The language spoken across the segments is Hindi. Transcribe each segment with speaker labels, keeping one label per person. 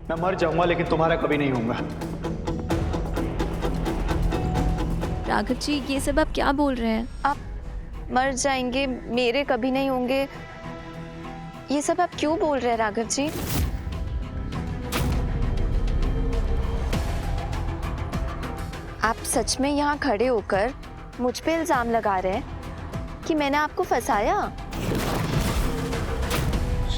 Speaker 1: मैं मर जाऊंगा लेकिन तुम्हारा कभी नहीं होऊंगा।
Speaker 2: राघव जी, ये सब आप क्या बोल रहे हैं?
Speaker 3: आप मर जाएंगे, मेरे कभी नहीं होंगे, ये सब आप क्यों बोल रहे हैं राघव जी? आप सच में यहाँ खड़े होकर मुझ पे इल्जाम लगा रहे हैं कि मैंने आपको फंसाया?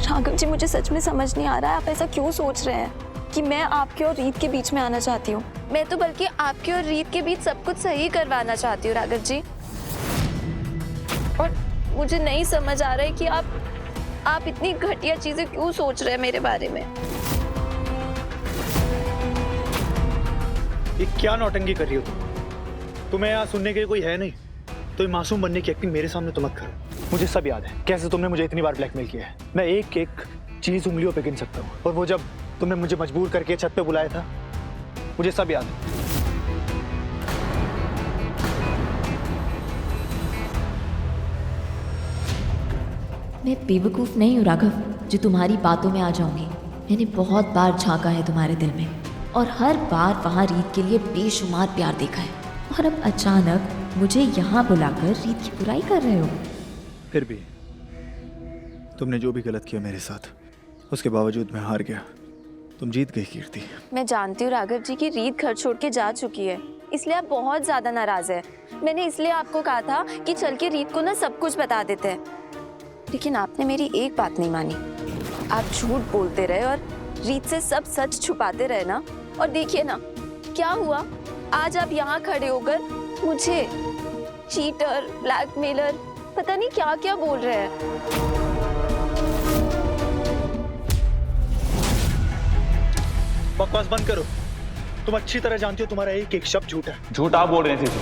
Speaker 3: राघव जी, मुझे सच में समझ नहीं आ रहा है आप ऐसा क्यों सोच रहे हैं कि मैं आपके और रीत के बीच में आना चाहती हूँ। मैं तो बल्कि आपके और रीत के बीच सब कुछ सही करवाना चाहती हूँ राघव जी। और मुझे नहीं समझ आ रहा है कि आप इतनी घटिया चीजें क्यों सोच रहे हैं मेरे बारे में।
Speaker 1: ये क्या नौटंकी कर रही हो तुम? तुम्हें यहाँ सुनने के लिए कोई है नहीं, तो ये मासूम बनने की एक्टिंग मेरे सामने तो मत करो। मुझे सब याद है कैसे तुमने मुझे इतनी बार ब्लैकमेल किया है। मैं एक एक चीज उंगलियों पे गिन सकता हूँ। और वो जब तुमने मुझे मजबूर करके छत पे बुलाया था, मुझे सब याद है।
Speaker 4: मैं बेवकूफ़ नहीं हूँ राघव जो तुम्हारी बातों में आ जाऊंगी। मैंने बहुत बार झांका है तुम्हारे दिल में और हर बार वहाँ रीत के लिए बेशुमार प्यार देखा है, और अब अचानक मुझे यहाँ बुलाकर रीत की बुराई कर रहे हो।
Speaker 1: फिर भी तुमने जो भी गलत किया मेरे साथ, उसके बावजूद मैं हार गया। तुम जीत गई कीर्ति।
Speaker 3: मैं जानती हूँ राघव जी की रीत घर छोड़ के जा चुकी है, इसलिए आप बहुत ज्यादा नाराज है। मैंने इसलिए आपको कहा था कि चल के रीत को ना सब कुछ बता देते हैं, लेकिन आपने मेरी एक बात नहीं मानी। आप झूठ बोलते रहे और रीत से सब सच छुपाते रहे ना, और देखिए ना क्या हुआ। आज आप यहाँ खड़े होकर मुझे चीटर, ब्लैकमेलर, पता नहीं क्या क्या बोल रहे हैं।
Speaker 1: बकवास बंद करो। तुम अच्छी तरह जानती हो तुम्हारा एक एक शब्द झूठ है।
Speaker 5: झूठ आप बोल रहे थे तो।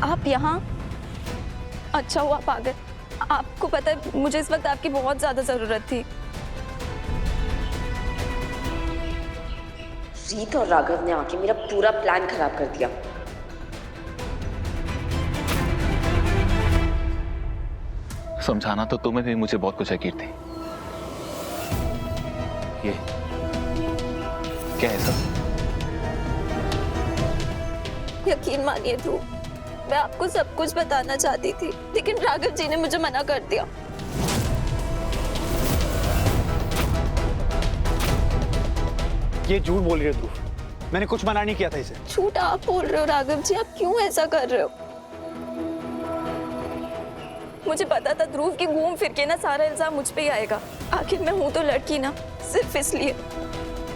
Speaker 3: आप यहाँ? अच्छा हुआ आप आ गए। आपको पता है मुझे इस वक्त आपकी बहुत ज्यादा जरूरत थी।
Speaker 6: रीत और राघव ने आके मेरा पूरा प्लान खराब कर दिया।
Speaker 5: समझाना तो तुम्हें भी मुझे बहुत कुछ है कीर्ति। ये क्या है सब?
Speaker 3: यकीन मानिए ध्रुव, मैं आपको सब कुछ बताना चाहती थी, लेकिन राघव जी ने मुझे मना कर दिया।
Speaker 1: ये झूठ बोल रही हो ध्रुव। मैंने कुछ मना नहीं किया था इसे।
Speaker 3: झूठ आप बोल रहे हो राघव जी, आप क्यों ऐसा कर रहे हो? मुझे पता था ध्रुव की घूम फिर के ना सारा इल्जाम मुझ पे ही आएगा। आखिर मैं हूं तो लड़की ना, सिर्फ इसलिए।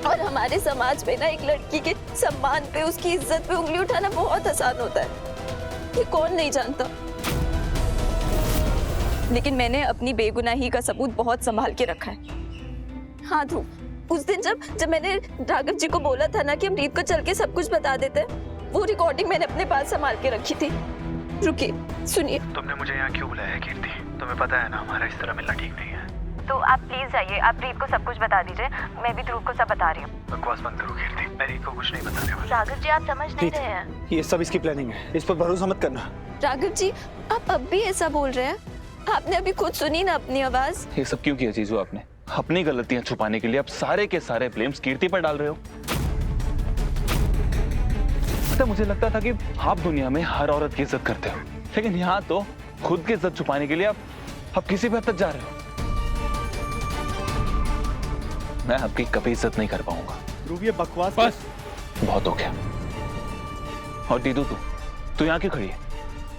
Speaker 3: और हमारे समाज में ना एक लड़की के सम्मान पे, उसकी इज्जत पे उंगली उठाना बहुत आसान होता है, ये कौन नहीं जानता। लेकिन मैंने अपनी बेगुनाही का सबूत बहुत संभाल के रखा है। हाँ ध्रुव, उस दिन जब मैंने राघव जी को बोला था ना कि हम रीत को चल के सब कुछ बता देते हैं, वो रिकॉर्डिंग मैंने अपने पास संभाल के रखी थी। रुकिए, सुनिए।
Speaker 1: तुमने मुझे यहाँ क्यों बुलाया है कीर्ति? तुम्हें पता है ना हमारा इस तरह मिलना ठीक नहीं है।
Speaker 3: तो आप प्लीज जाइए, आप रीत को सब कुछ बता दीजिए। मैं भी ध्रुव को सब बता रही हूँ।
Speaker 1: बकवास बंद करो कीर्ति, मैं रीत को कुछ नहीं बताने वाला।
Speaker 3: राघव जी, आप समझ नहीं रहे हैं।
Speaker 1: ये सब इसकी प्लानिंग है, इस पर भरोसा मत करना।
Speaker 3: राघव जी, आप अब भी ऐसा बोल रहे हैं? आपने अभी खुद सुनी ना अपनी आवाज।
Speaker 5: ये सब क्यों किया जीजू आपने? अपनी गलतियां छुपाने के लिए आप सारे के सारे ब्लेम्स कीर्ति पर डाल रहे हो। तो मुझे लगता था कि आप दुनिया में हर औरत की इज्जत करते हो, लेकिन यहाँ तो खुद की इज्जत छुपाने के लिए आप किसी भी हद तक जा रहे हो। मैं आपकी कभी इज्जत नहीं कर पाऊंगा।
Speaker 1: ध्रुव, ये बकवास
Speaker 5: बस बहुत हो गया। और दीदू, तू यहाँ क्यों खड़ी है?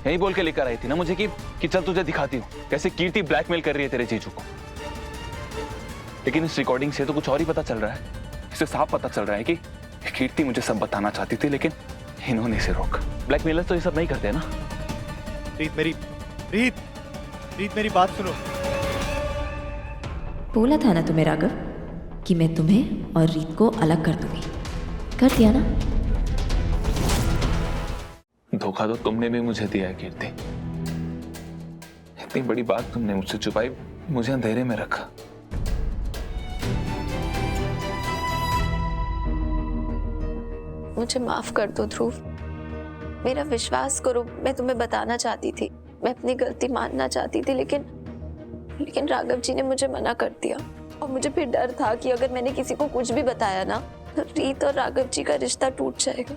Speaker 5: यही बोल के लेकर आई थी ना मुझे कि चल तुझे दिखाती हूँ कैसे कीर्ति ब्लैकमेल कर रही है तेरे जीजू को। लेकिन इस रिकॉर्डिंग से तो कुछ और ही पता चल रहा है। इससे साफ पता चल रहा है कि कीर्ति मुझे सब बताना चाहती थी, लेकिन इन्होंने इसे रोका। ब्लैकमेलर्स तो ये सब नहीं करते ना।
Speaker 1: रीत मेरी बात सुनो।
Speaker 4: बोला था ना तुम्हें राघव कि मैं तुम्हें और रीत को अलग कर दूंगी, कर दिया ना।
Speaker 5: धोखा तो तुमने भी मुझे दिया है कीर्ति। इतनी बड़ी बात तुमने मुझसे छुपाई, मुझे अंधेरे में रखा।
Speaker 3: मुझे माफ कर दो ध्रुव, मेरा विश्वास करो, मैं तुम्हें बताना चाहती थी, मैं अपनी गलती मानना चाहती थी, लेकिन राघव जी ने मुझे मना कर दिया। और मुझे फिर डर था कि अगर मैंने किसी को कुछ भी बताया ना तो रीत और राघव जी का रिश्ता टूट जाएगा।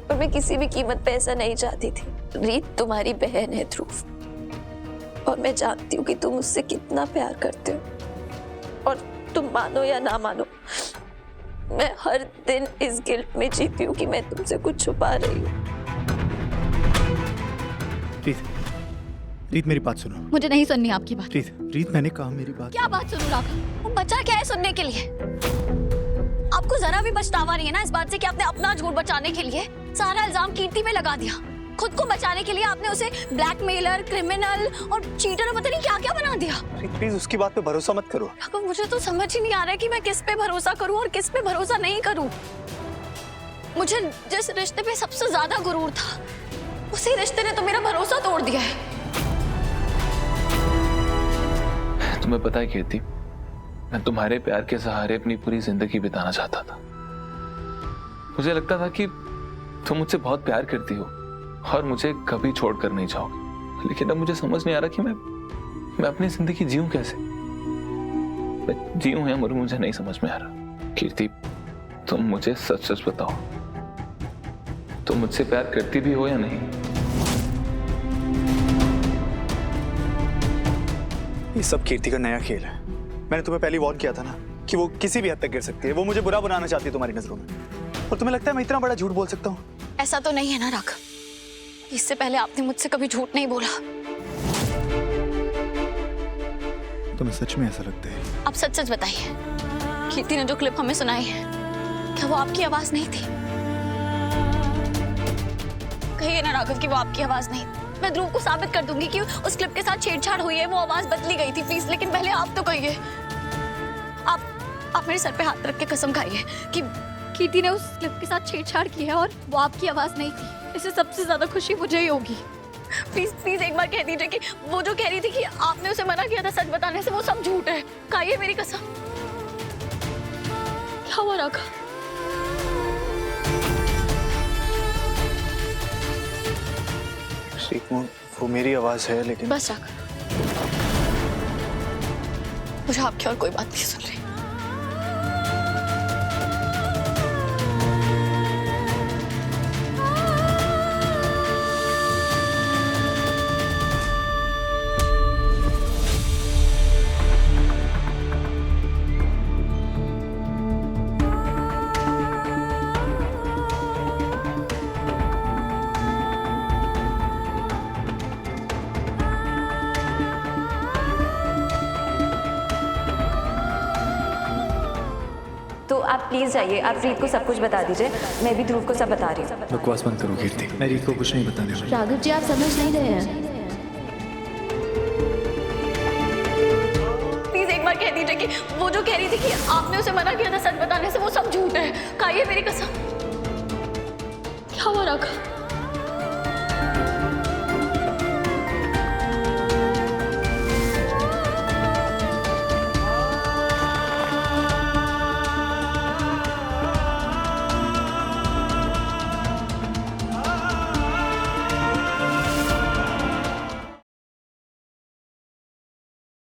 Speaker 3: और मैं किसी भी कीमत पे ऐसा नहीं चाहती थी। रीत तुम्हारी बहन है ध्रुव, और मैं जानती हूँ कि तुम उससे कितना प्यार करते हो। और तुम मानो या ना मानो, मैं हर दिन इस गिल्ट में जीती हूँ कि मैं तुमसे कुछ छुपा रही हूँ।
Speaker 1: रीत मेरी बात सुनो।
Speaker 2: मुझे नहीं सुननी आपकी बात।
Speaker 1: रीत मैंने कहा मेरी बात।
Speaker 2: क्या बात सुनूं राघव? वो बचा क्या है सुनने के लिए? आपको जरा भी पछतावा नहीं है ना इस बात से कि आपने अपना झूठ बचाने के लिए सारा इल्जाम कीर्ति पे लगा दिया? खुद को बचाने के लिए आपने उसे ब्लैकमेलर, क्रिमिनल और चीटर और पता नहीं क्या क्या बना दिया।
Speaker 1: प्लीज उसकी बात पे भरोसा मत करो।
Speaker 2: राघव, मुझे तो समझ ही नहीं आ रहा है कि मैं किस पे भरोसा करूं और किस पे भरोसा नहीं करूं। मुझे जिस रिश्ते पे सबसे ज्यादा गुरूर था, उसी रिश्ते ने तो मेरा भरोसा तोड़ दिया है।
Speaker 5: तुम्हें पता है कीर्ति, मैं तुम्हारे प्यार के सहारे अपनी पूरी जिंदगी बिताना चाहता था। मुझे लगता था कि तुम मुझसे बहुत प्यार करती हो और मुझे कभी छोड़कर नहीं जाओगे। लेकिन अब मुझे समझ नहीं आ रहा कि मैं अपनी जिंदगी जीऊं कैसे। मैं जीऊं या मरूं, मुझे नहीं समझ में आ रहा। कीर्ति, तुम मुझे सच सच बताओ, तुम मुझसे प्यार करती भी हो या नहीं?
Speaker 1: ये सब कीर्ति का नया खेल है। मैंने तुम्हें पहले वॉर्न किया था ना कि वो किसी भी हद तक गिर सकती है। वो मुझे बुरा बनाना चाहती है तुम्हारी नजरों में। और तुम्हें लगता है मैं इतना बड़ा झूठ बोल सकता हूँ?
Speaker 2: ऐसा तो नहीं है ना राघव, इससे पहले आपने मुझसे कभी झूठ नहीं बोला।
Speaker 1: तुम्हें सच में ऐसा लगता है?
Speaker 2: आप सच सच बताइए, कीर्ति ने जो क्लिप हमें सुनाई है, क्या वो आपकी आवाज नहीं थी? कहिए ना राघव कि वो आपकी आवाज नहीं थी। मैं ध्रुव को साबित कर दूंगी कि उस क्लिप के साथ छेड़छाड़ हुई है, वो आवाज बदली गई थी प्लीज। लेकिन पहले आप तो कहिए, आप मेरे सर पे हाथ रख के कसम खाइए कि कीर्ति ने उस क्लिप के साथ छेड़छाड़ की है और वो आपकी आवाज नहीं थी। इससे सबसे ज्यादा खुशी मुझे ही होगी। प्लीज प्लीज एक बार कह दीजिए कि वो जो कह रही थी कि आपने उसे मना किया था सच बताने से, वो सब झूठ है। खाइए मेरी कसम। क्या हुआ राघव?
Speaker 1: वो मेरी आवाज है, लेकिन
Speaker 2: बस राघव, मुझे आपकी और कोई बात नहीं सुन रही।
Speaker 3: तो आप प्लीज जाइए, आप रीत को सब कुछ बता दीजिए। मैं भी ध्रुव को सब बता रही हूँ।
Speaker 1: बकवास बंद करो कीर्ति, मैं रीत को कुछ नहीं बताने वाली।
Speaker 4: राघव जी, आप समझ नहीं रहे हैं।
Speaker 2: प्लीज एक बार कह दीजिए कि वो जो कह रही थी कि आपने उसे मना किया था सच बताने से, वो सब झूठ है। खाइए मेरी कसम। क्या हुआ राघव?